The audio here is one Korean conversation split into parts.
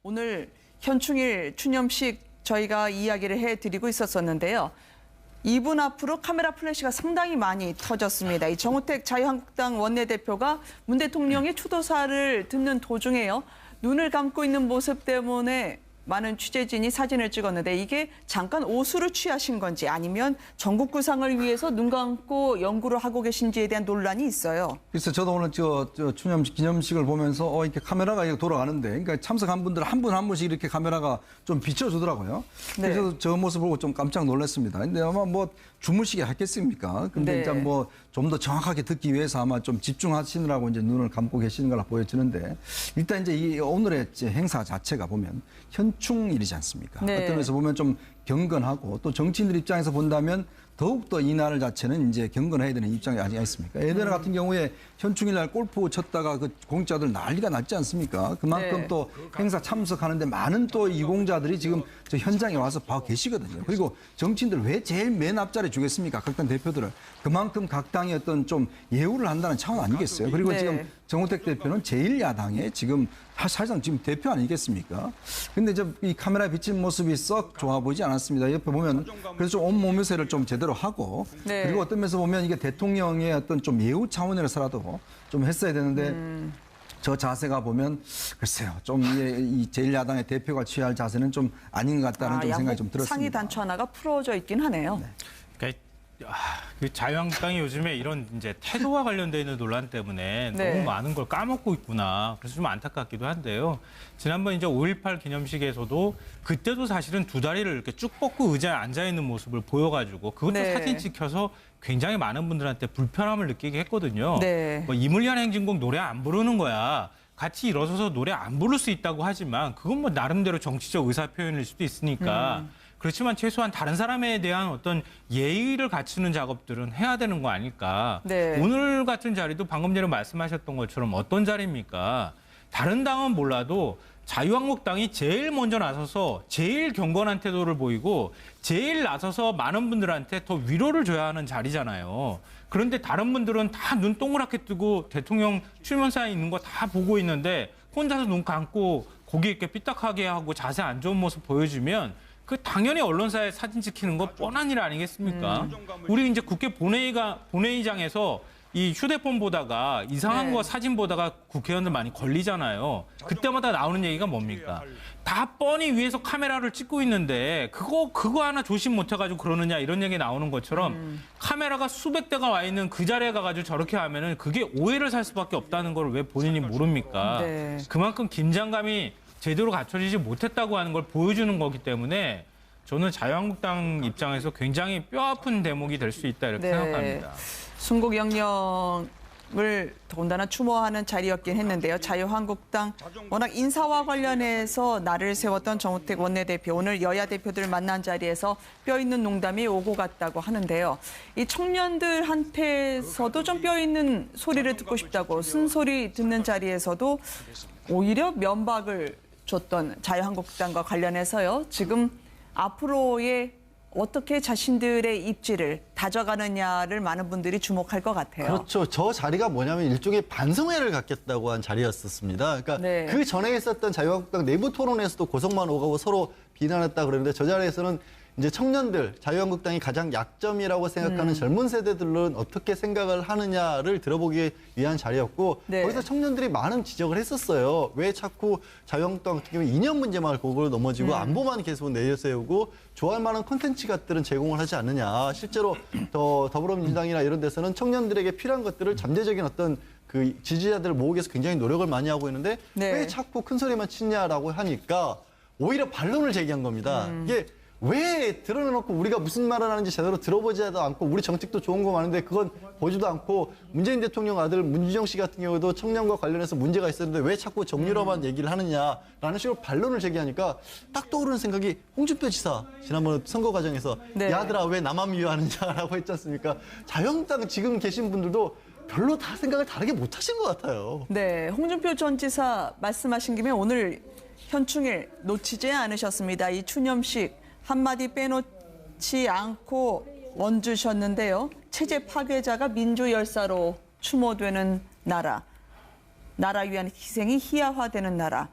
오늘 현충일 추념식 저희가 이야기를 해드리고 있었었는데요. 이분 앞으로 카메라 플래시가 상당히 많이 터졌습니다. 이 정우택 자유한국당 원내대표가 문 대통령의 추도사를 듣는 도중에요. 눈을 감고 있는 모습 때문에 많은 취재진이 사진을 찍었는데 이게 잠깐 오수를 취하신 건지 아니면 전국 구상을 위해서 눈 감고 연구를 하고 계신지에 대한 논란이 있어요. 그래서 저도 오늘 추념식 기념식을 보면서 이렇게 카메라가 이렇게 돌아가는데, 그러니까 참석한 분들 한 분 한 분씩 이렇게 카메라가 좀 비춰주더라고요. 네. 그래서 저 모습 보고 좀 깜짝 놀랐습니다. 근데 아마 뭐 주무시게 하겠습니까? 근데 네. 이제 뭐 좀 더 정확하게 듣기 위해서 아마 좀 집중하시느라고 이제 눈을 감고 계시는 걸로 보여지는데, 일단 이제 이 오늘의 이제 행사 자체가 보면 현충일이지 않습니까? 네. 어떤 면에서 보면 좀 경건하고, 또 정치인들 입장에서 본다면 더욱더 이 날 자체는 이제 경건해야 되는 입장이 아니지 않습니까? 예전에 같은 경우에 현충일 날 골프 쳤다가 그 공직자들 난리가 났지 않습니까? 그만큼 네. 또 행사 참석하는데 많은 또 이공자들이 지금 저 현장에 와서 봐 계시거든요. 그리고 정치인들 왜 제일 맨 앞자리에 주겠습니까? 각 당 대표들을. 그만큼 각 당이 어떤 좀 예우를 한다는 차원 아니겠어요? 그리고 네. 지금 정우택 대표는 제1야당의 지금 사실상 지금 대표 아니겠습니까? 근데 이제 이 카메라에 비친 모습이 썩 좋아 보이지 않았습니다. 옆에 보면 그래서 좀 온몸요새를 좀 제대로 하고, 네. 그리고 어떤 면에서 보면 이게 대통령의 어떤 좀 예우 차원에서라도 좀 했어야 되는데 저 자세가 보면 글쎄요, 좀 이 제1야당의 대표가 취할 자세는 좀 아닌 것 같다는 좀 생각이 좀 들었습니다. 상의 단추 하나가 풀어져 있긴 하네요. 네. 그러니까 그 자유한국당이 요즘에 이런 이제 태도와 관련돼 있는 논란 때문에 네. 너무 많은 걸 까먹고 있구나. 그래서 좀 안타깝기도 한데요. 지난번 이제 5.18 기념식에서도 그때도 사실은 두 다리를 이렇게 쭉 뻗고 의자에 앉아 있는 모습을 보여가지고 그것도 네. 사진 찍혀서 굉장히 많은 분들한테 불편함을 느끼게 했거든요. 네. 뭐 이물리안 행진곡 노래 안 부르는 거야. 같이 일어서서 노래 안 부를 수 있다고 하지만 그건 뭐 나름대로 정치적 의사 표현일 수도 있으니까. 그렇지만 최소한 다른 사람에 대한 어떤 예의를 갖추는 작업들은 해야 되는 거 아닐까. 네. 오늘 같은 자리도 방금 전에 말씀하셨던 것처럼 어떤 자리입니까? 다른 당은 몰라도 자유한국당이 제일 먼저 나서서 제일 경건한 태도를 보이고 제일 나서서 많은 분들한테 더 위로를 줘야 하는 자리잖아요. 그런데 다른 분들은 다 눈 동그랗게 뜨고 대통령 출면사에 있는 거 다 보고 있는데 혼자서 눈 감고 고개 이렇게 삐딱하게 하고 자세 안 좋은 모습 보여주면 그 당연히 언론사에 사진 찍히는 거 뻔한 일 아니겠습니까? 우리 이제 국회 본회의장에서 이 휴대폰 보다가 이상한 네. 거 사진 보다가 국회의원들 많이 걸리잖아요. 그때마다 나오는 얘기가 뭡니까? 다 뻔히 위에서 카메라를 찍고 있는데 그거 하나 조심 못해가지고 그러느냐 이런 얘기 나오는 것처럼 카메라가 수백 대가 와 있는 그 자리에 가가지고 저렇게 하면은 그게 오해를 살 수밖에 없다는 걸 왜 본인이 모릅니까? 네. 그만큼 긴장감이 제대로 갖춰지지 못했다고 하는 걸 보여주는 거기 때문에 저는 자유한국당 입장에서 굉장히 뼈아픈 대목이 될 수 있다 이렇게 네. 생각합니다. 순국 영령을 더군다나 추모하는 자리였긴 했는데요. 자유한국당 워낙 인사와 관련해서 날을 세웠던 정우택 원내대표 오늘 여야 대표들 만난 자리에서 뼈 있는 농담이 오고 갔다고 하는데요. 이 청년들한테서도 좀 뼈 있는 소리를 듣고 싶다고 쓴소리 듣는 자리에서도 오히려 면박을 줬던 자유한국당과 관련해서요. 지금 앞으로의 어떻게 자신들의 입지를 다져가느냐를 많은 분들이 주목할 것 같아요. 그렇죠. 저 자리가 뭐냐면 일종의 반성회를 갖겠다고 한 자리였었습니다. 그러니까 네. 그 전에 있었던 자유한국당 내부 토론에서도 고성만 오가고 서로 비난했다 그러는데 저 자리에서는 이제 청년들, 자유한국당이 가장 약점이라고 생각하는 젊은 세대들은 어떻게 생각을 하느냐를 들어보기 위한 자리였고 네. 거기서 청년들이 많은 지적을 했었어요. 왜 자꾸 자유한국당 같은 경우에 이념 문제만 골고루 넘어지고 안보만 계속 내세우고 좋아할 만한 콘텐츠 같들은 제공을 하지 않느냐. 실제로 더불어민주당이나 이런 데서는 청년들에게 필요한 것들을 잠재적인 어떤 그 지지자들을 모으기 위해서 굉장히 노력을 많이 하고 있는데 네. 왜 자꾸 큰 소리만 치냐라고 하니까 오히려 반론을 제기한 겁니다. 이게 왜 드러내놓고 우리가 무슨 말을 하는지 제대로 들어보지도 않고 우리 정책도 좋은 거 많은데 그건 보지도 않고 문재인 대통령 아들 문준영 씨 같은 경우도 청년과 관련해서 문제가 있었는데 왜 자꾸 정유라만 얘기를 하느냐라는 식으로 반론을 제기하니까 딱 떠오르는 생각이 홍준표 지사 지난번 선거 과정에서 네. 야들아 왜 나만 미워하느냐라고 했지 않습니까? 자유한국당 지금 계신 분들도 별로 다 생각을 다르게 못 하신 것 같아요. 네, 홍준표 전 지사 말씀하신 김에 오늘 현충일 놓치지 않으셨습니다. 이 추념식 한마디 빼놓지 않고 얹으셨는데요. 체제 파괴자가 민주 열사로 추모되는 나라, 나라 위한 희생이 희화화되는 나라.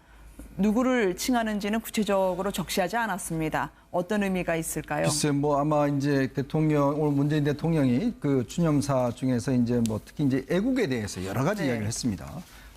누구를 칭하는지는 구체적으로 적시하지 않았습니다. 어떤 의미가 있을까요? 글쎄, 뭐 아마 이제 오늘 문재인 대통령이 그 추념사 중에서 이제 뭐 특히 이제 애국에 대해서 여러 가지 네. 이야기를 했습니다.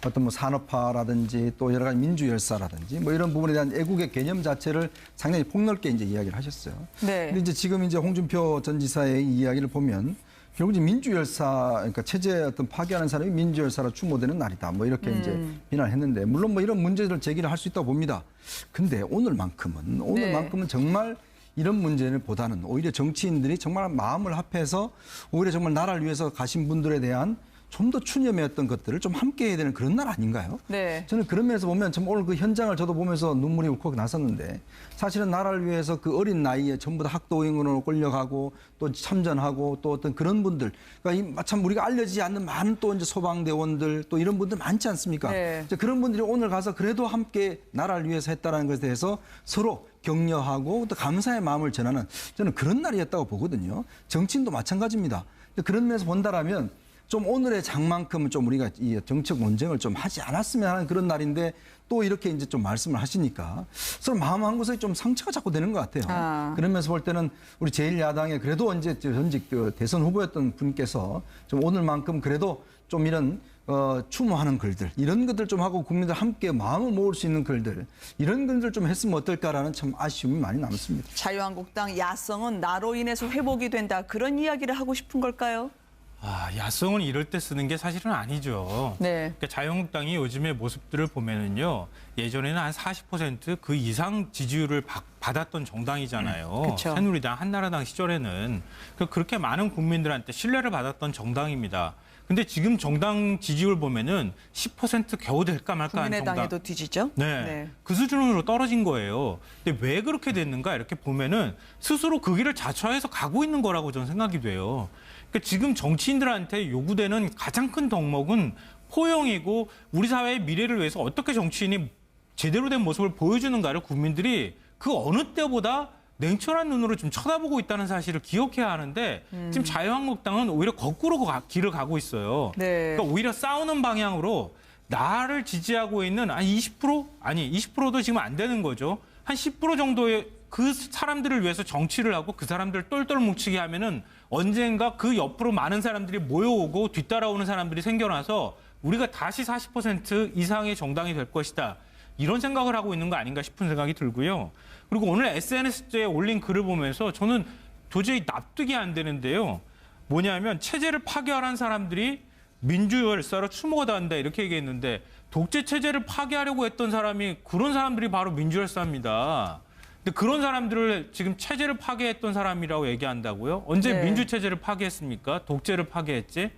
어떤 뭐 산업화라든지 또 여러 가지 민주열사라든지 뭐 이런 부분에 대한 애국의 개념 자체를 상당히 폭넓게 이제 이야기를 하셨어요. 네. 근데 이제 지금 이제 홍준표 전 지사의 이야기를 보면 결국 이제 민주열사, 그러니까 체제 어떤 파괴하는 사람이 민주열사로 추모되는 날이다. 뭐 이렇게 이제 비난했는데 물론 뭐 이런 문제들을 제기를 할 수 있다고 봅니다. 근데 오늘만큼은 정말 이런 문제를 보다는 오히려 정치인들이 정말 마음을 합해서 오히려 정말 나라를 위해서 가신 분들에 대한 좀 더 추념했던 것들을 좀 함께 해야 되는 그런 날 아닌가요? 네. 저는 그런 면에서 보면 참 오늘 그 현장을 저도 보면서 눈물이 울컥 났었는데 사실은 나라를 위해서 그 어린 나이에 전부 다 학도행으로 끌려가고 또 참전하고 또 어떤 그런 분들 그러니까 참 우리가 알려지지 않는 많은 또 이제 소방대원들 또 이런 분들 많지 않습니까? 네. 이제 그런 분들이 오늘 가서 그래도 함께 나라를 위해서 했다는 것에 대해서 서로 격려하고 또 감사의 마음을 전하는 저는 그런 날이었다고 보거든요. 정치인도 마찬가지입니다. 그런 면에서 본다라면 좀 오늘의 장만큼은 좀 우리가 이 정책 논쟁을 좀 하지 않았으면 하는 그런 날인데 또 이렇게 이제 좀 말씀을 하시니까 서로 마음 한 곳에 좀 상처가 자꾸 되는 것 같아요. 그러면서 볼 때는 우리 제1야당의 그래도 언제 전직 그 대선 후보였던 분께서 좀 오늘만큼 그래도 좀 이런 추모하는 글들 이런 것들 좀 하고 국민들 함께 마음을 모을 수 있는 글들 이런 글들 좀 했으면 어떨까라는 참 아쉬움이 많이 남습니다. 자유한국당 야성은 나로 인해서 회복이 된다. 그런 이야기를 하고 싶은 걸까요? 야성은 이럴 때 쓰는 게 사실은 아니죠. 네. 그러니까 자유한국당이 요즘의 모습들을 보면은요, 예전에는 한 40% 그 이상 지지율을 받았던 정당이잖아요. 그쵸. 새누리당, 한나라당 시절에는 그렇게 많은 국민들한테 신뢰를 받았던 정당입니다. 근데 지금 정당 지지율 보면은 10% 겨우 될까 말까 한 정당. 국민의당에도 뒤지죠? 네. 그 수준으로 떨어진 거예요. 근데 왜 그렇게 됐는가 이렇게 보면은 스스로 그 길을 자처해서 가고 있는 거라고 저는 생각이 돼요. 그러니까 지금 정치인들한테 요구되는 가장 큰 덕목은 포용이고 우리 사회의 미래를 위해서 어떻게 정치인이 제대로 된 모습을 보여주는가를 국민들이 그 어느 때보다 냉철한 눈으로 좀 쳐다보고 있다는 사실을 기억해야 하는데 지금 자유한국당은 오히려 거꾸로 길을 가고 있어요. 네. 그러니까 오히려 싸우는 방향으로 나를 지지하고 있는 한 20%? 아니 20%도 지금 안 되는 거죠. 한 10% 정도의 그 사람들을 위해서 정치를 하고 그 사람들을 똘똘 뭉치게 하면은 언젠가 그 옆으로 많은 사람들이 모여오고 뒤따라오는 사람들이 생겨나서 우리가 다시 40% 이상의 정당이 될 것이다. 이런 생각을 하고 있는 거 아닌가 싶은 생각이 들고요. 그리고 오늘 SNS에 올린 글을 보면서 저는 도저히 납득이 안 되는데요. 뭐냐면 체제를 파괴하라는 사람들이 민주열사로 추모가 한다 이렇게 얘기했는데 독재 체제를 파괴하려고 했던 사람이 그런 사람들이 바로 민주열사입니다. 근데 그런 사람들을 지금 체제를 파괴했던 사람이라고 얘기한다고요? 언제 네. 민주체제를 파괴했습니까? 독재를 파괴했지?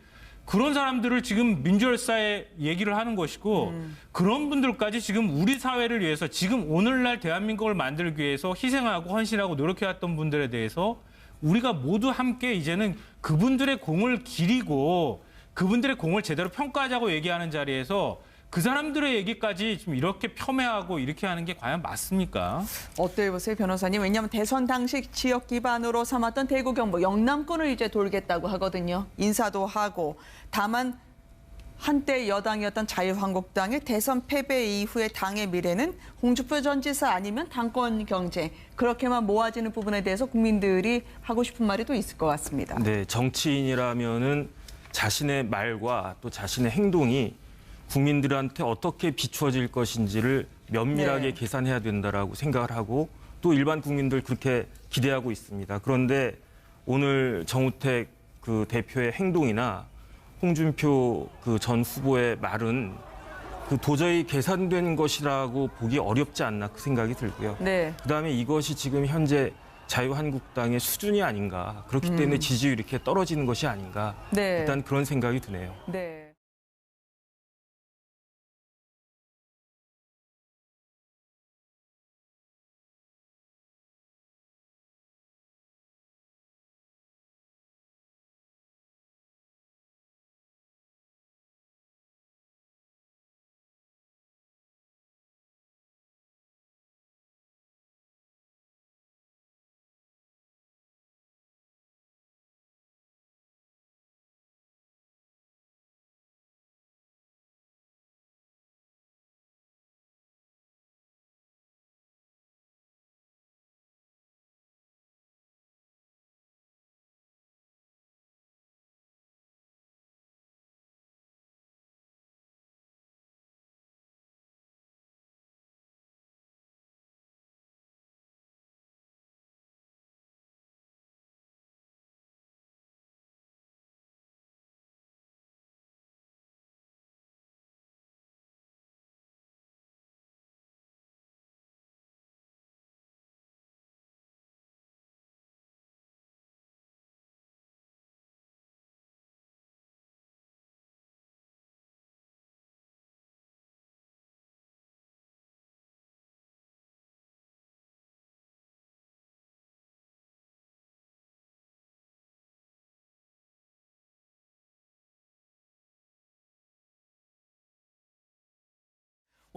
그런 사람들을 지금 민주열사에 얘기를 하는 것이고 그런 분들까지 지금 우리 사회를 위해서 지금 오늘날 대한민국을 만들기 위해서 희생하고 헌신하고 노력해왔던 분들에 대해서 우리가 모두 함께 이제는 그분들의 공을 기리고 그분들의 공을 제대로 평가하자고 얘기하는 자리에서 그 사람들의 얘기까지 좀 이렇게 폄훼하고 이렇게 하는 게 과연 맞습니까? 어때요, 보세요, 변호사님? 왜냐하면 대선 당시 지역 기반으로 삼았던 대구, 경북, 영남권을 이제 돌겠다고 하거든요. 인사도 하고. 다만 한때 여당이었던 자유한국당의 대선 패배 이후의 당의 미래는 홍준표 전 지사 아니면 당권 경쟁. 그렇게만 모아지는 부분에 대해서 국민들이 하고 싶은 말이 또 있을 것 같습니다. 네, 정치인이라면은 자신의 말과 또 자신의 행동이 국민들한테 어떻게 비추어질 것인지를 면밀하게 네. 계산해야 된다라고 생각을 하고 또 일반 국민들 그렇게 기대하고 있습니다. 그런데 오늘 정우택 그 대표의 행동이나 홍준표 그 전 후보의 말은 그 도저히 계산된 것이라고 보기 어렵지 않나 그 생각이 들고요. 네. 그다음에 이것이 지금 현재 자유한국당의 수준이 아닌가. 그렇기 때문에 지지율이 이렇게 떨어지는 것이 아닌가. 네. 일단 그런 생각이 드네요. 네.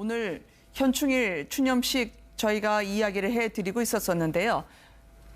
오늘 현충일 추념식 저희가 이야기를 해드리고 있었었는데요.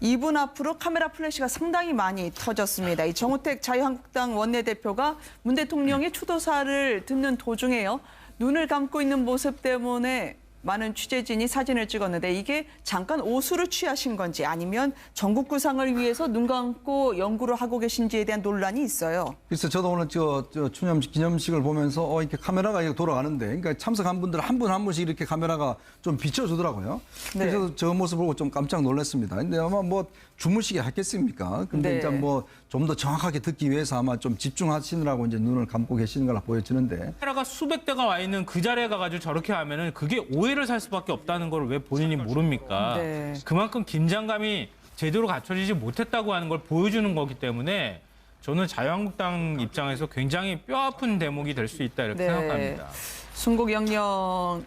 2분 앞으로 카메라 플래시가 상당히 많이 터졌습니다. 이 정우택 자유한국당 원내대표가 문 대통령의 추도사를 듣는 도중에요. 눈을 감고 있는 모습 때문에 많은 취재진이 사진을 찍었는데 이게 잠깐 오수를 취하신 건지 아니면 전국 구상을 위해서 눈 감고 연구를 하고 계신지에 대한 논란이 있어요. 그래서 저도 오늘 추념식 기념식을 보면서 이렇게 카메라가 이렇게 돌아가는데, 그러니까 참석한 분들 한 분 한 분씩 이렇게 카메라가 좀 비춰주더라고요. 네. 그래서 저 모습 보고 좀 깜짝 놀랐습니다. 근데 아마 뭐 주무시게 했겠습니까? 근데 네. 이제 뭐 좀 더 정확하게 듣기 위해서 아마 좀 집중하시느라고 이제 눈을 감고 계시는 걸로 보여지는데. 카메라가 수백 대가 와 있는 그 자리에 가가지고 저렇게 하면은 그게 오해를 살 수밖에 없다는 걸 왜 본인이 모릅니까? 네. 그만큼 긴장감이 제대로 갖춰지지 못했다고 하는 걸 보여주는 거기 때문에 저는 자유한국당 입장에서 굉장히 뼈아픈 대목이 될 수 있다 이렇게 생각합니다. 순국 영령을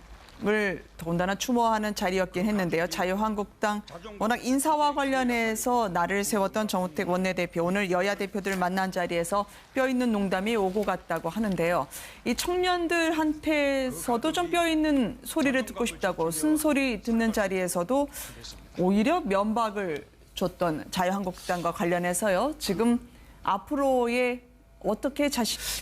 더군다나 추모하는 자리였긴 했는데요. 자유한국당 워낙 인사와 관련해서 날을 세웠던 정우택 원내대표 오늘 여야 대표들 만난 자리에서 뼈 있는 농담이 오고 갔다고 하는데요. 이 청년들한테서도 좀 뼈 있는 소리를 듣고 싶다고 쓴소리 듣는 자리에서도 오히려 면박을 줬던 자유한국당과 관련해서요. 지금 앞으로의 어떻게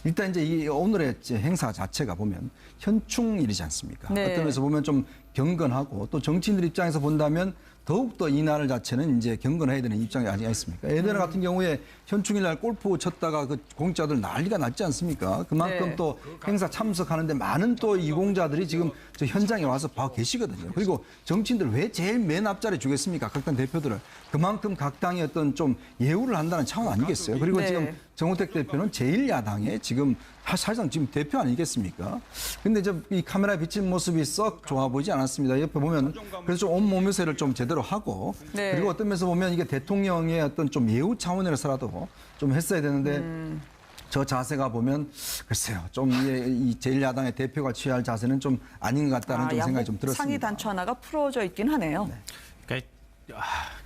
일단 이제 이 오늘의 이제 행사 자체가 보면 현충일이지 않습니까? 네. 어떤 면에서 보면 좀 경건하고 또 정치인들 입장에서 본다면 더욱더 이 날 자체는 이제 경건해야 되는 입장이 아니겠습니까? 예전에 같은 경우에 현충일 날 골프 쳤다가 그 공짜들 난리가 났지 않습니까? 그만큼 네. 또 행사 참석하는데 많은 또 이공자들이 지금 저 현장에 와서 봐 계시거든요. 그리고 정치인들 왜 제일 맨 앞자리에 주겠습니까? 각 당 대표들을. 그만큼 각 당이 어떤 좀 예우를 한다는 차원 아니겠어요? 그리고 네. 지금 정우택 대표는 제1야당의 지금 사실상 지금 대표 아니겠습니까? 근데 이제 이 카메라에 비친 모습이 썩 좋아 보이지 않았습니다. 옆에 보면 그래서 좀 온몸요새를 좀 제대로 하고 네. 그리고 어떤 면에서 보면 이게 대통령의 어떤 좀 예우 차원에서라도 좀 했어야 되는데 저 자세가 보면 글쎄요. 좀 이 제1야당의 대표가 취할 자세는 좀 아닌 것 같다는 좀 생각이 좀 들었습니다. 상위 단추 하나가 풀어져 있긴 하네요. 그러니까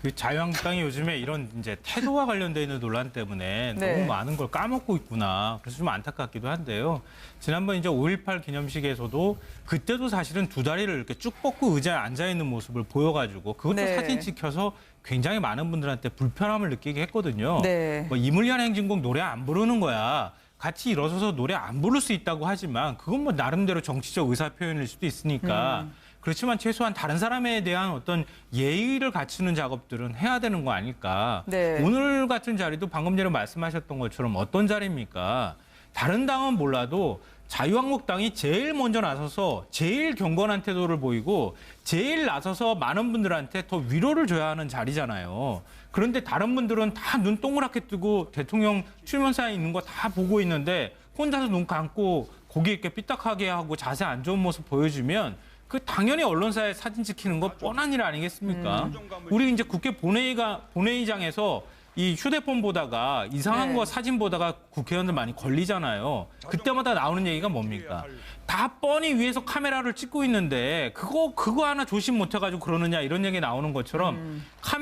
그 자유한국당이 요즘에 이런 이제 태도와 관련돼 있는 논란 때문에 네. 너무 많은 걸 까먹고 있구나. 그래서 좀 안타깝기도 한데요. 지난번 이제 5.18 기념식에서도 그때도 사실은 두 다리를 이렇게 쭉 뻗고 의자에 앉아 있는 모습을 보여가지고 그것도 네. 사진 찍혀서 굉장히 많은 분들한테 불편함을 느끼게 했거든요. 네. 뭐 이물리안 행진곡 노래 안 부르는 거야. 같이 일어서서 노래 안 부를 수 있다고 하지만 그건 뭐 나름대로 정치적 의사 표현일 수도 있으니까. 그렇지만 최소한 다른 사람에 대한 어떤 예의를 갖추는 작업들은 해야 되는 거 아닐까. 네. 오늘 같은 자리도 방금 전에 말씀하셨던 것처럼 어떤 자리입니까? 다른 당은 몰라도 자유한국당이 제일 먼저 나서서 제일 경건한 태도를 보이고 제일 나서서 많은 분들한테 더 위로를 줘야 하는 자리잖아요. 그런데 다른 분들은 다 눈 동그랗게 뜨고 대통령 출연사에 있는 거 다 보고 있는데 혼자서 눈 감고 고개 이렇게 삐딱하게 하고 자세 안 좋은 모습 보여주면 그 당연히 언론사에 사진 찍히는 거 뻔한 일 아니겠습니까? 우리 이제 국회 본회의장에서 이 휴대폰 보다가 이상한 네. 거 사진 보다가 국회의원들 많이 걸리잖아요. 그때마다 나오는 얘기가 뭡니까? 다 뻔히 위에서 카메라를 찍고 있는데 그거 하나 조심 못해가지고 그러느냐 이런 얘기 나오는 것처럼 카메라